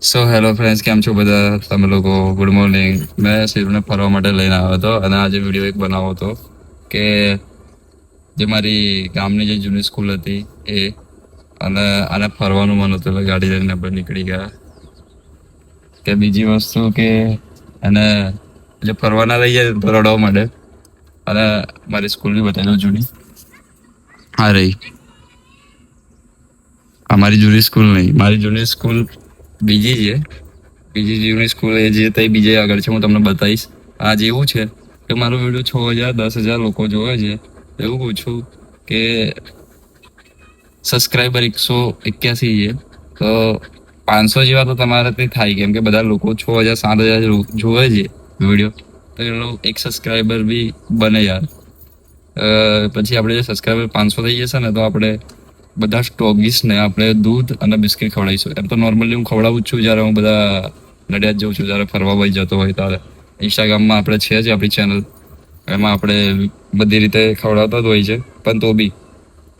So hello friends, કેમ છો બધા તમે લોકો? Good morning. મેં શિવને ફરવા માટે લઈને આવ્યો હતો અને આજે વિડીયો એક બનાવો હતો કે જે મારી ગામની જે જૂની સ્કૂલ હતી એ, અને આને ફરવાનું મન હતું એટલે ગાડી લઈને આપણે નીકળી ગયા. કે બીજી વસ્તુ કે અને જે ફરવાના લઈ જાય તો રડવા માંડે. અને મારી સ્કૂલ બી બતાવી જૂની. હા રહી અમારી જૂની સ્કૂલ નહીં, મારી જૂની સ્કૂલ બીજી છે. બીજી જૂની સ્કૂલ એ જે તઈ બીજે આગળ છે, હું તમને બતાવીશ. આજે એવું છે કે મારો વિડીયો 6,000 10,000 લોકો જોવે છે. એવું પૂછું કે સબસ્ક્રાઈબર 181 છે, તો 500 જેવા તો તમારે તે થાય, કેમ કે બધા લોકો 6,000 7,000 જોવે છે વિડીયો, તો એનો એક સબસ્ક્રાઈબર બી બને યાર. પછી આપણે જે સબસ્ક્રાઈબર 500 થઈ જશે ને, તો આપણે બધા સ્ટોગીસને આપણે દૂધ અને બિસ્કિટ ખવડાવીશું. એમ તો નોર્મલી હું ખવડાવું જ છું જ્યારે હું બધા નડિયાદ જાઉં છું, જ્યારે ફરવા વહી જતો હોય ત્યારે. ઇન્સ્ટાગ્રામમાં આપણે છે જ આપણી ચેનલ, એમાં આપણે બધી રીતે ખવડાવતા જ હોય છે. પણ તો બી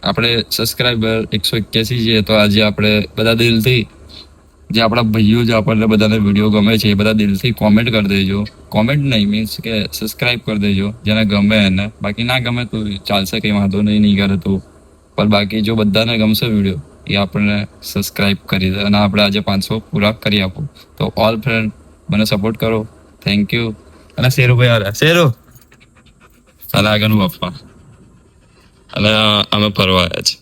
આપણે સબસ્ક્રાઈબર 181 છે, તો આજે આપણે બધા દિલથી, જે આપણા ભાઈઓ જે આપણને બધાને વિડીયો ગમે છે, એ બધા દિલથી કોમેન્ટ કરી દેજો. કોમેન્ટ નહીં, મીન્સ કે સબસ્ક્રાઈબ કરી દેજો જેને ગમે એને. બાકી ના ગમે તો ચાલશે, કંઈ વાંધો નહીં કરે તો. પણ બાકી જો બધાને ગમશે વિડીયો, એ આપણને સબસ્ક્રાઈબ કરી દે અને આપણે આજે 500 પૂરા કરી આપો. તો ઓલ ફ્રેન્ડ મને સપોર્ટ કરો. Thank you. અને શેરુભાઈ હારે શેરુ અને આગળનું પપ્પા અને અમે ફરવા આવ્યા છે.